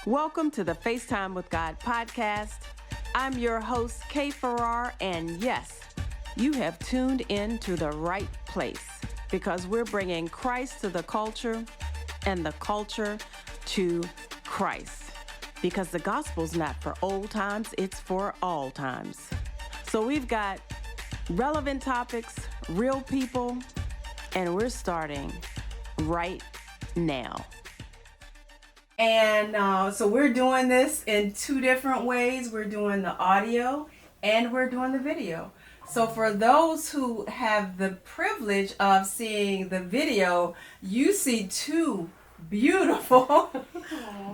Welcome to the FaceTime with God podcast. I'm your host, Kay Farrar, and yes, you have tuned in to the right place because we're bringing Christ to the culture and the culture to Christ. Because the gospel's not for old times, it's for all times. So we've got relevant topics, real people, and we're starting right now. And so we're doing this in two different ways. We're doing the audio and we're doing the video. So for those who have the privilege of seeing the video, you see two beautiful,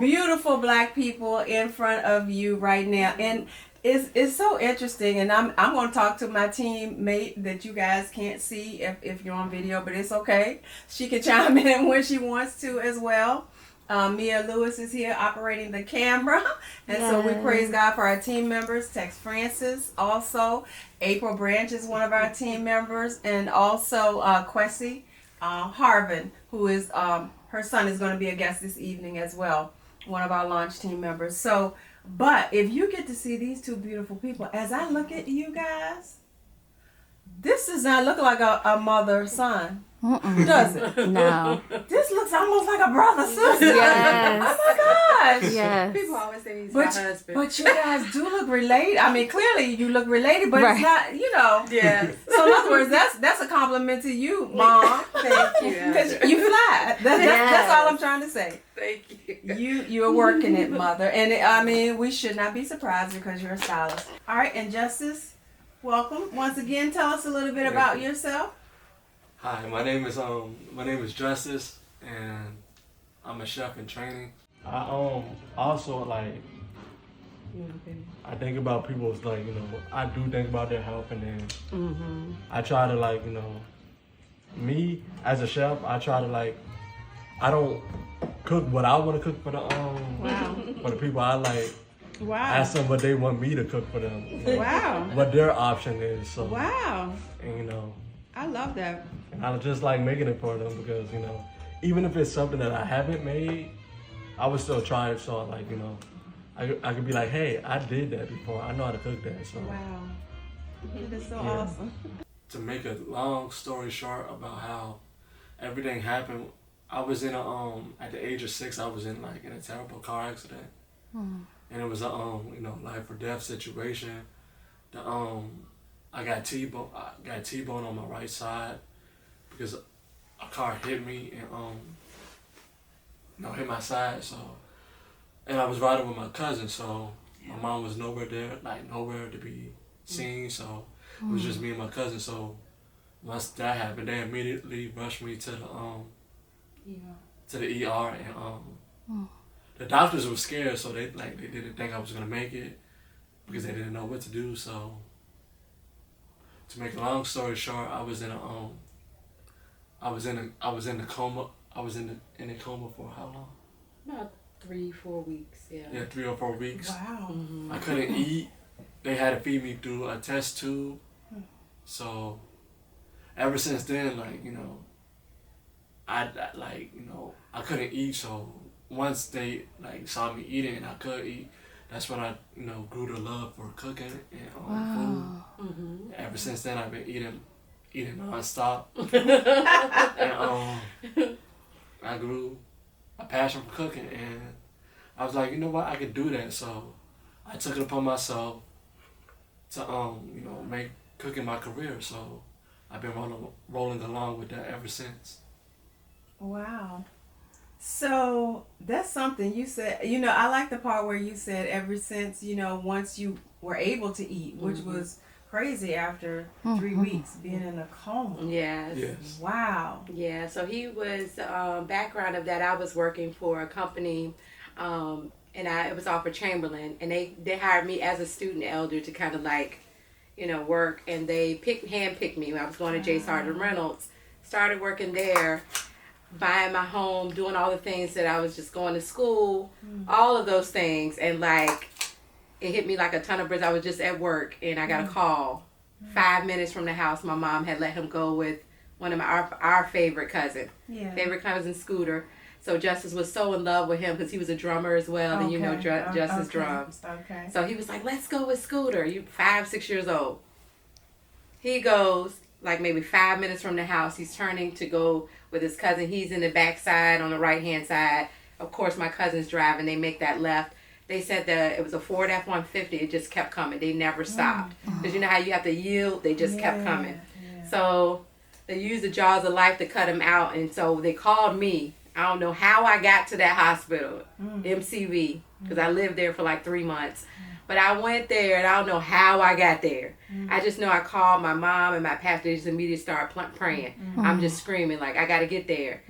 beautiful Black people in front of you right now. And it's so interesting. And I'm going to talk to my teammate that you guys can't see if you're on video, but it's okay. She can chime in when she wants to as well. Mia Lewis is here operating the camera. And so we praise God for our team members. Tex Francis also. April Branch is one of our team members. And also Kwesi Harvin, who is, her son is going to be a guest this evening as well. One of our launch team members. So, but if you get to see these two beautiful people, as I look at you guys, this does not look like a mother-son. Does it? No. This looks almost like a brother-sister. Yes. Oh my gosh. Yes. People always say he's my husband. But you guys do look related. I mean, clearly you look related, but it's not, you know. Yes. So in other words, that's a compliment to you, Mom. Thank you. Because you fly. That's all I'm trying to say. Thank you. You're working it, Mother. And I mean, we should not be surprised because you're a stylist. All right, and Justice, welcome. Once again, tell us a little bit about yourself. Hi, my name is Justice, and I'm a chef in training. I also like I think about people's I do think about their health, and then I try to me as a chef, I try to I don't cook what I want to cook for the for the people I like. Wow. Ask them what they want me to cook for them. Wow. What their option is. So Wow. and I love that. I just like making it for them because, even if it's something that I haven't made, I would still try it. So, I could be like, hey, I did that before. I know how to cook that. So, Wow. That is so awesome. To make a long story short about how everything happened, I was in at the age of 6, I was in a terrible car accident. And it was a, life or death situation. I got T-bone on my right side because a car hit me and hit my side. So, and I was riding with my cousin. So my mom was nowhere there, nowhere to be seen. So it was just me and my cousin. So once that happened, they immediately rushed me to the ER, and the doctors were scared. So they didn't think I was gonna make it because they didn't know what to do. So. To make a long story short, I was in a coma. I was in a coma for how long? About 3-4 weeks, yeah. Yeah, 3 or 4 weeks. Wow. Mm-hmm. I couldn't eat. They had to feed me through a test tube. So, ever since then, I couldn't eat. So once they saw me eating and I could eat, that's when I, grew the love for cooking and food. Mm-hmm. Ever since then, I've been eating nonstop. And I grew a passion for cooking, and I was like, you know what, I could do that. So I took it upon myself to make cooking my career. So I've been rolling along with that ever since. Wow. So that's something you said, I like the part where you said ever since, once you were able to eat, which was crazy after 3 weeks being in a coma. Yes. Wow. Yeah, so he was, background of that, I was working for a company, and it was off of Chamberlain, and they hired me as a student elder to kind of work, and they handpicked me when I was going to J. Sargent Reynolds, started working there, buying my home, doing all the things that I was just going to school, all of those things. And it hit me like a ton of bricks. I was just at work and I got a call 5 minutes from the house. My mom had let him go with one of our favorite cousin, Scooter. So Justice was so in love with him because he was a drummer as well, and you know Justice drums. Okay. So he was like, "Let's go with Scooter." You 5-6 years old. He goes like maybe 5 minutes from the house. He's turning to go with his cousin. He's in the back side on the right hand side. Of course, my cousin's driving. They make that left. They said that it was a Ford F-150. It just kept coming. They never stopped. Because you know how you have to yield? They just kept coming. Yeah. So they used the jaws of life to cut him out. And so they called me. I don't know how I got to that hospital, MCV, because I lived there for like 3 months. But I went there, and I don't know how I got there. I just know I called my mom and my pastor. They just immediately started praying. I'm just screaming, like, I got to get there.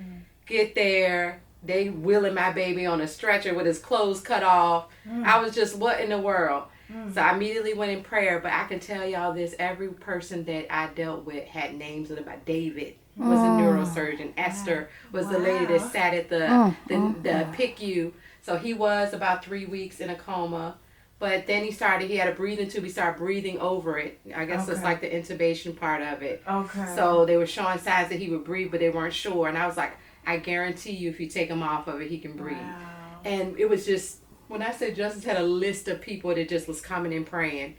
Get there. They wheeling my baby on a stretcher with his clothes cut off. I was just, what in the world? So I immediately went in prayer. But I can tell y'all this, every person that I dealt with had names of about David was a neurosurgeon. Esther was the lady that sat at the PICU. So he was about 3 weeks in a coma. But then he had a breathing tube. He started breathing over it. I guess it's like the intubation part of it. Okay. So they were showing signs that he would breathe, but they weren't sure. And I was like, I guarantee you if you take him off of it, he can breathe. Wow. And it was just, when I said Justice had a list of people that just was coming and praying.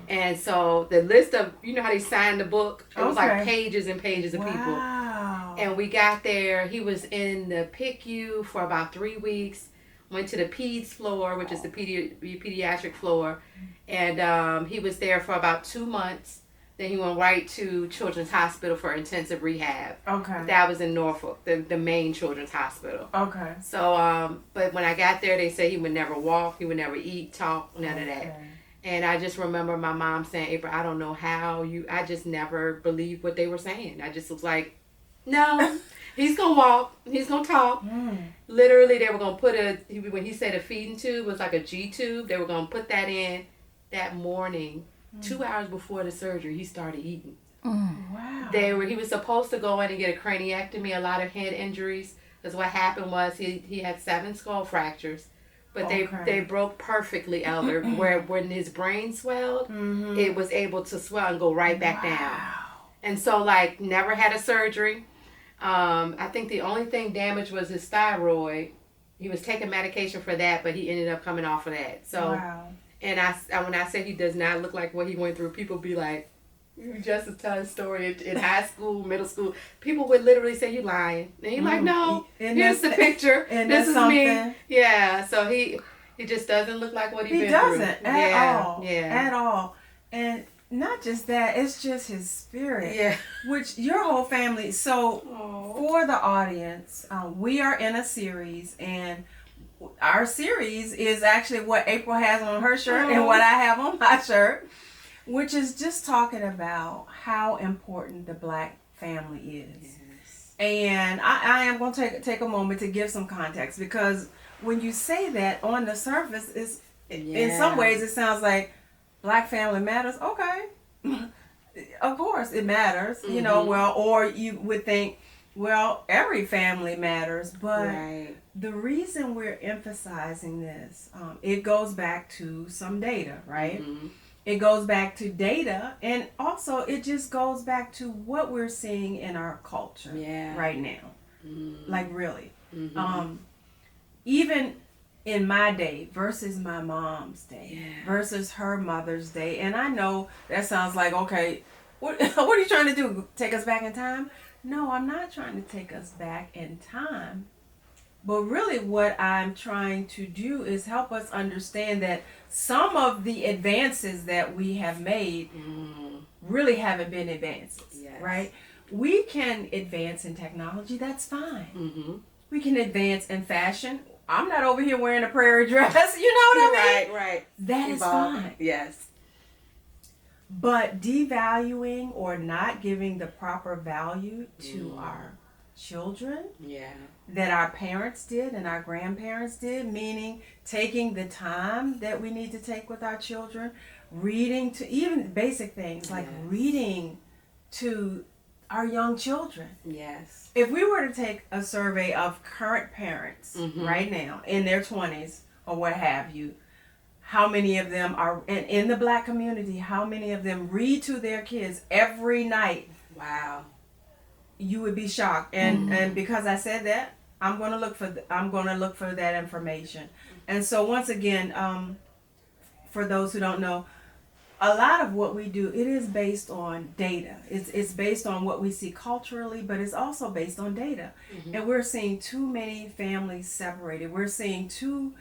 And so the list of, you know how they signed the book? It was like pages and pages of people. Wow. And we got there. He was in the PICU for about 3 weeks. Went to the peds floor, which is the pediatric floor. And he was there for about 2 months. Then he went right to Children's Hospital for intensive rehab. Okay. That was in Norfolk, the main children's hospital. Okay. So, but when I got there, they said he would never walk, he would never eat, talk, none of that. And I just remember my mom saying, April, I don't know how I just never believed what they were saying. I just was like, no, he's going to walk, he's going to talk. Literally, they were going to put when he said a feeding tube was like a G tube, they were going to put that in that morning. 2 hours before the surgery, he started eating. Wow. He was supposed to go in and get a craniectomy, a lot of head injuries. Because what happened was he had 7 skull fractures, but they broke perfectly, Elder. Where when his brain swelled, it was able to swell and go right back down. And so, like, never had a surgery. I think the only thing damaged was his thyroid. He was taking medication for that, but he ended up coming off of that. So. Wow. And when I say he does not look like what he went through, people be like, you just tell his story in high school, middle school. People would literally say, you lying. And he's like, no, here's the picture. And this is something. me. Yeah, so he just doesn't look like what he's been through. He doesn't at all. Yeah. At all. And not just that, it's just his spirit. Yeah. Which your whole family, so for the audience, we are in a series, and our series is actually what April has on her shirt and what I have on my shirt, which is just talking about how important the Black family is. Yes. And I am going to take a moment to give some context, because when you say that on the surface, in some ways it sounds like Black family matters. Okay. Of course it matters, you know, or you would think, well, every family matters, but the reason we're emphasizing this, it goes back to some data, right? It goes back to data, and also it just goes back to what we're seeing in our culture right now. Like, really. Even in my day versus my mom's day versus her mother's day. And I know that sounds like, okay, what are you trying to do? Take us back in time? No, I'm not trying to take us back in time. But really what I'm trying to do is help us understand that some of the advances that we have made really haven't been advances, right? We can advance in technology, that's fine. We can advance in fashion. I'm not over here wearing a prairie dress, you know what I mean? Right. That is fine. Yes. But devaluing or not giving the proper value to our children that our parents did and our grandparents did, meaning taking the time that we need to take with our children, reading to even basic things like reading to our young children. Yes. If we were to take a survey of current parents right now in their 20s or what have you, how many of them are, and in the Black community, how many of them read to their kids every night? Wow. You would be shocked. And because I said that, I'm going to look for that information. And so once again, for those who don't know, a lot of what we do, it is based on data. It's based on what we see culturally, but it's also based on data. Mm-hmm. And we're seeing too many families separated. We're seeing too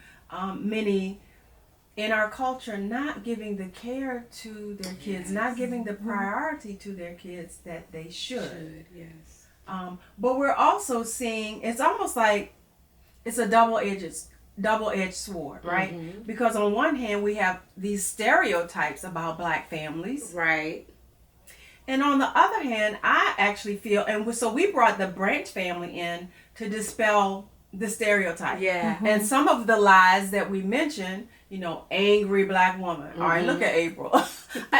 many in our culture not giving the care to their kids, not giving the priority to their kids that they should. Yes. But we're also seeing, it's almost like it's a double-edged sword, right? Mm-hmm. Because on one hand we have these stereotypes about black families, Right. and on the other hand I actually feel, and so we brought the Branch family in to dispel the stereotype. Yeah. And some of the lies that we mentioned, angry black woman. All right, look at April.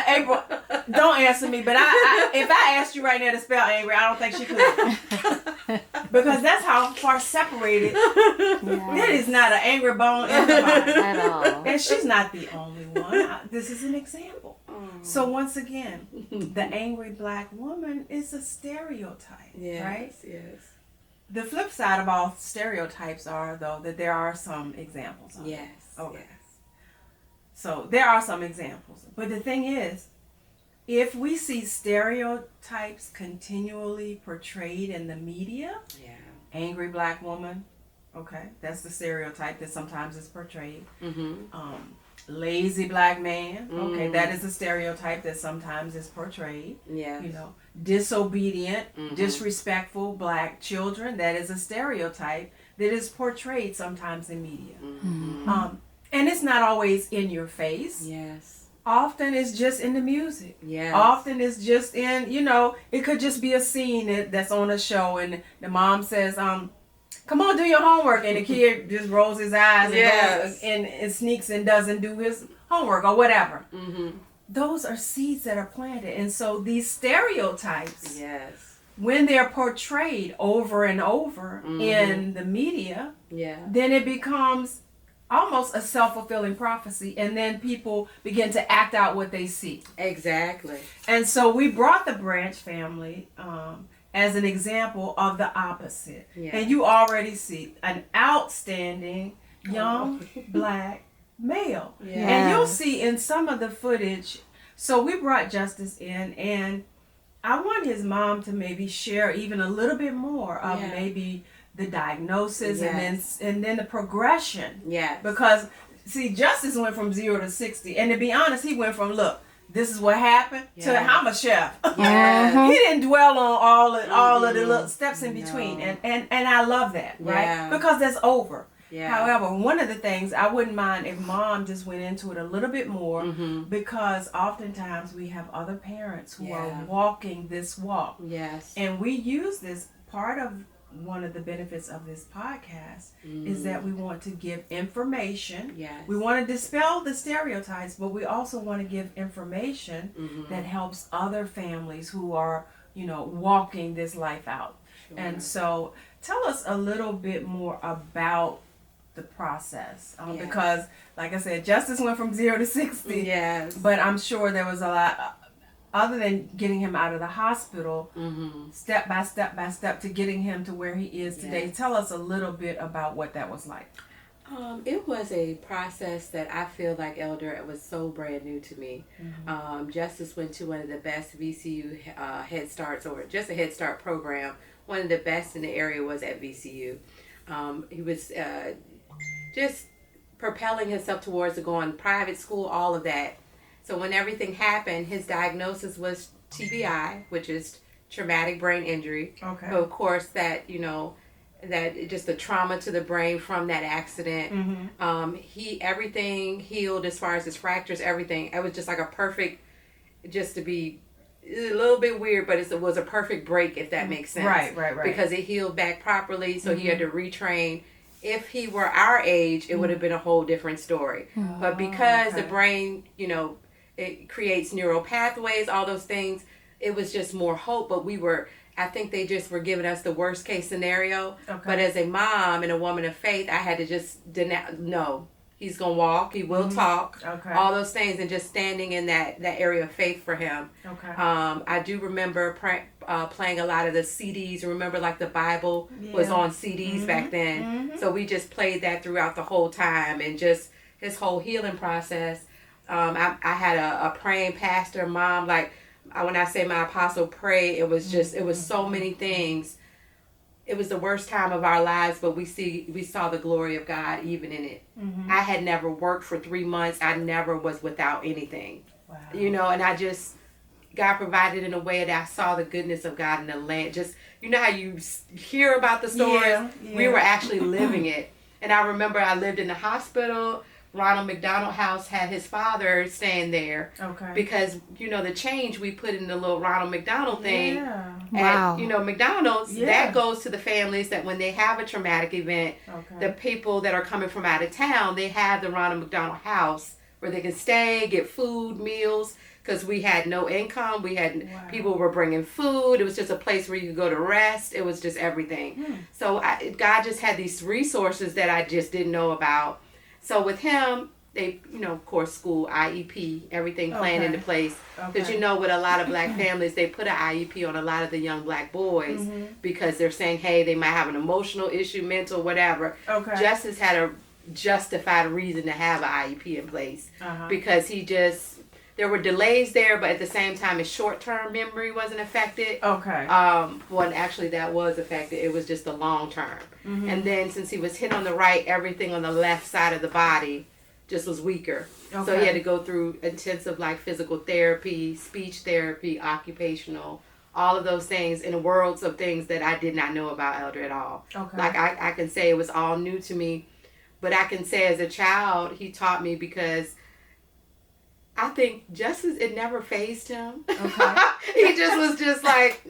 April, don't answer me, but I if I asked you right now to spell angry, I don't think she could. Because that's how far separated. There is not an angry bone in the body. At all. And she's not the only one. This is an example. So once again, the angry black woman is a stereotype, Yes. right? Yes. The flip side of all stereotypes are, though, that there are some examples of it. Yes. Okay. Yes. So there are some examples. But the thing is, if we see stereotypes continually portrayed in the media, Yeah. angry black woman, okay, that's the stereotype that sometimes is portrayed. Mm-hmm. Lazy black man, okay, that is a stereotype that sometimes is portrayed. Yes. Disobedient, Mhm. disrespectful black children, that is a stereotype that is portrayed sometimes in media. Mm-hmm. And it's not always in your face. Yes. Often it's just in the music. Yes. Often it's just in, it could just be a scene that's on a show and the mom says, come on, do your homework. And the kid just rolls his eyes and, Yes. goes and sneaks and doesn't do his homework or whatever. Mm-hmm. Those are seeds that are planted. And so these stereotypes, Yes. when they're portrayed over and over Mhm. in the media, Yeah. then it becomes almost a self-fulfilling prophecy, and then people begin to act out what they see. Exactly. And so we brought the Branch family as an example of the opposite. Yeah. And you already see an outstanding young black male. Yeah. And you'll see in some of the footage, so we brought Justice in, and I want his mom to maybe share even a little bit more of Yeah. maybe the diagnosis Yes. and then the progression. Yes. Because see, Justice went from 0 to 60, and to be honest, he went from this is what happened to Yes. I'm a chef. Yes. He didn't dwell on all of the little steps in between, No. and I love that, right? Yeah. Because that's over. Yeah. However, one of the things I wouldn't mind if mom just went into it a little bit more, Mm-hmm. because oftentimes we have other parents who Yeah. are walking this walk, Yes. and we use this part of. One of the benefits of this podcast is that we want to give information. Yes. We want to dispel the stereotypes, but we also want to give information Mhm. that helps other families who are, walking this life out. Sure. And so tell us a little bit more about the process. Yes. Because, like I said, Justice went from 0 to 60, Yes. but I'm sure there was a lot, other than getting him out of the hospital, Mm-hmm. step by step to getting him to where he is today. Yes. Tell us a little bit about what that was like. It was a process that I feel like, Elder, it was so brand new to me. Justice went to one of the best VCU Head Starts, or just a Head Start program. One of the best in the area was at VCU. He was just propelling himself towards going private school, all of that. So when everything happened, his diagnosis was TBI, which is traumatic brain injury. Okay. But of course, that that just the trauma to the brain from that accident. Everything healed as far as his fractures, everything. It was just like a perfect, just to be a little bit weird, but it was a perfect break, if that makes sense. Right. Because it healed back properly, so he had to retrain. If he were our age, it would have been a whole different story. But because the brain, it creates neural pathways, all those things, it was just more hope. But I think they just were giving us the worst case scenario. Okay. But as a mom and a woman of faith, I had to just no, He's gonna walk. He will talk. Okay. All those things, and just standing in that area of faith for him. Okay. I do remember playing a lot of the CDs. Remember, like the Bible was on CDs back then. So we just played that throughout the whole time, and just his whole healing process. I had a praying pastor, mom. Like when I say my apostle prayed, it was just it was so many things. It was the worst time of our lives, but we saw the glory of God even in it. I had never worked for 3 months. I never was without anything. Wow. You know, and I just, God provided in a way that I saw the goodness of God in the land. Just, you know how you hear about the stories? Yeah. We were actually living it. And I remember I lived in the hospital. Ronald McDonald House had his father staying there. Okay. Because, you know, the change we put in the little Ronald McDonald thing. Yeah. Wow. You know, McDonald's, Yeah. that goes to the families that when they have a traumatic event, Okay. the people that are coming from out of town, they have the Ronald McDonald House where they can stay, get food, meals, because we had no income. We had people were bringing food. It was just a place where you could go to rest. It was just everything. So God just had these resources that I just didn't know about. So with him, they, you know, of course, school, IEP, everything planned into place. Because, you know, with a lot of black families, they put an IEP on a lot of the young black boys because they're saying, hey, they might have an emotional issue, mental, whatever. Okay. Justice had a justified reason to have an IEP in place because there were delays there, but at the same time, his short-term memory wasn't affected. Okay. Well, actually, that was affected. It was just the long term. And then since he was hit on the right, everything on the left side of the body just was weaker. So he had to go through intensive like physical therapy, speech therapy, occupational, all of those things in worlds of things that I did not know about Elder at all. Okay. Like I can say it was all new to me, but I can say as a child, he taught me because I think justice, it never fazed him. Okay. He just was just like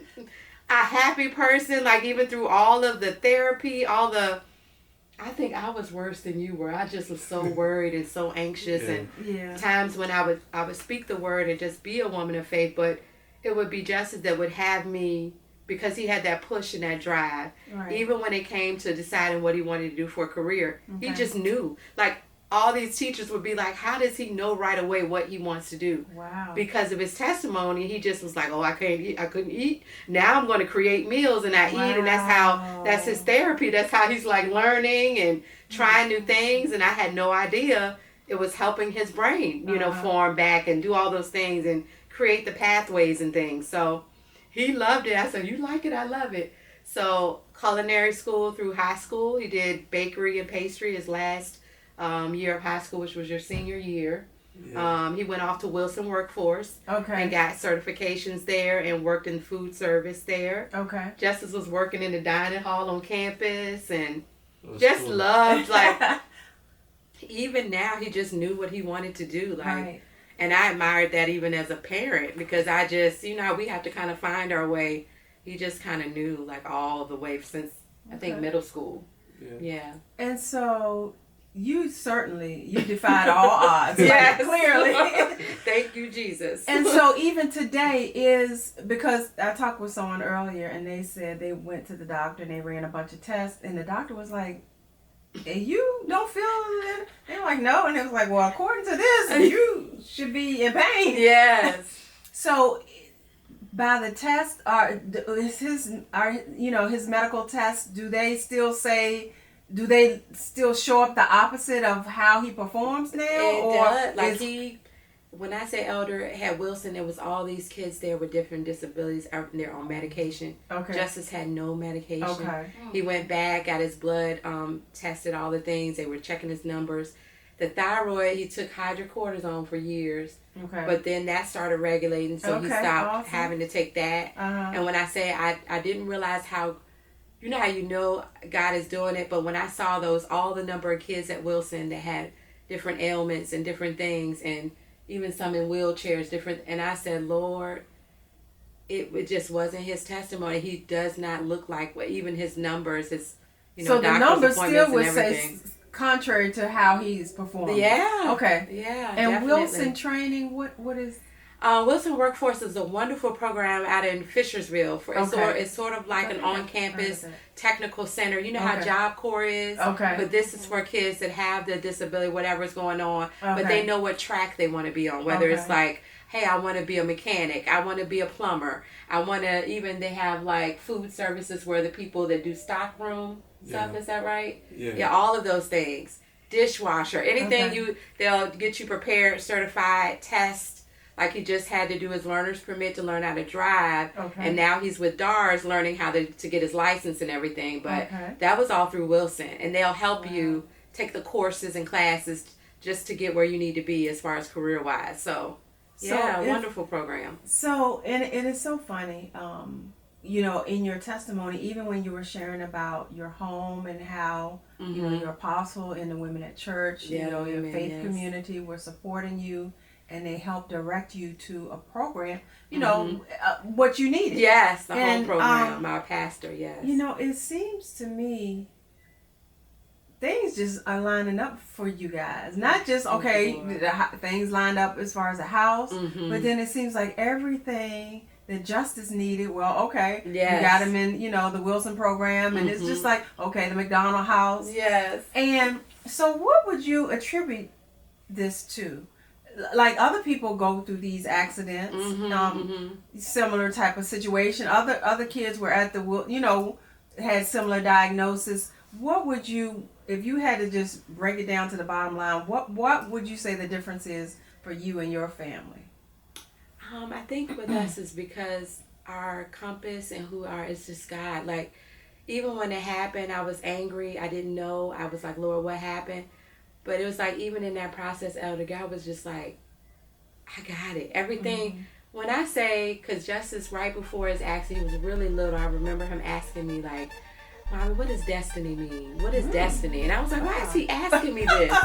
a happy person, like even through all of the therapy, I think I was worse than you were. I just was so worried and so anxious and times when I would speak the word and just be a woman of faith, but it would be justice that would have me, because he had that push and that drive. Right. Even when it came to deciding what he wanted to do for a career, he just knew. Like all these teachers would be like, how does he know right away what he wants to do? Wow. Because of his testimony, he just was like, oh, I couldn't eat. Now I'm going to create meals and I eat. And that's his therapy. That's how he's like learning and trying new things. And I had no idea it was helping his brain, you know, form back and do all those things and create the pathways and things. So he loved it. I said, you like it? I love it. So culinary school through high school. He did bakery and pastry his last year of high school, which was your senior year. He went off to Wilson Workforce and got certifications there and worked in food service there. Okay. Justice was working in the dining hall on campus and just loved, like, even now he just knew what he wanted to do. Like, and I admired that even as a parent, because I just, you know, we have to kind of find our way. He just kind of knew, like, all the way since, I think, middle school. Yeah. And so you defied all odds. Yes. Like, clearly. Thank you, Jesus. And so even today is, because I talked with someone earlier and they said they went to the doctor and they ran a bunch of tests and the doctor was like, hey, you don't feel it? They were like, no. And it was like, well, according to this, you should be in pain. Yes. So by the test, his medical tests, do they still show up the opposite of how he performs now? It does. Like when I say Elder had Wilson, there was all these kids there with different disabilities. They're on medication. Okay. Justice had no medication. Okay. He went back, got his blood tested, all the things. They were checking his numbers. The thyroid, he took hydrocortisone for years. Okay. But then that started regulating, so he stopped having to take that. And when I say I didn't realize how, you know God is doing it, but when I saw all the number of kids at Wilson that had different ailments and different things, and even some in wheelchairs, and I said, Lord, it just wasn't his testimony. He does not look like even his numbers, so the numbers still would say everything. Contrary to how he's performing. Yeah. Okay. Yeah. And definitely. Wilson training, what is? Wilson Workforce is a wonderful program out in Fishersville. Okay. It's sort of like an on-campus Heard of technical center. You know how Okay. Job Corps is? Okay. But this is for kids that have the disability, whatever's going on. But Okay. they know what track they want to be on. Whether it's Okay. like, hey, I want to be a mechanic. I want to be a plumber. I want to, even they have like food services where the people that do stockroom stuff, Yeah. is that right? Yeah. Yeah, all of those things. Dishwasher, anything Okay. they'll get you prepared, certified, test. Like he just had to do his learner's permit to learn how to drive, Okay. and now he's with DARS learning how to get his license and everything. But Okay. that was all through Wilson, and they'll help Wow. you take the courses and classes just to get where you need to be as far as career wise. So yeah, if- wonderful program. So, and it is so funny, you know, in your testimony, even when you were sharing about your home and how, you know, Mhm. your apostle and the women at church, Yeah, you know, the your women, faith yes. community were supporting you and they helped direct you to a program, you know, what you needed. Yes, the And, whole program. My pastor, yes. You know, it seems to me things just are lining up for you guys. Not just, okay, Thank you, Lord. things lined up as far as a house, Mhm. but then it seems like everything that Justice needed, well, okay, Yes. you got him in, you know, the Wilson program, and it's just like, okay, the McDonald house. Yes. And so what would you attribute this to? Like other people go through these accidents, similar type of situation. Other kids were at the, you know, had similar diagnosis. What would you, if you had to just break it down to the bottom line, what would you say the difference is for you and your family? I think with us is because our compass and who are is just God. Like, even when it happened, I was angry. I didn't know. I was like, Lord, what happened? But it was like, even in that process, Elder, God was just like, I got it. Everything. When I say, because Justice, right before his accident, he was really little. I remember him asking me, like, Mommy, what does destiny mean? What is destiny? And I was like, why is he asking me this?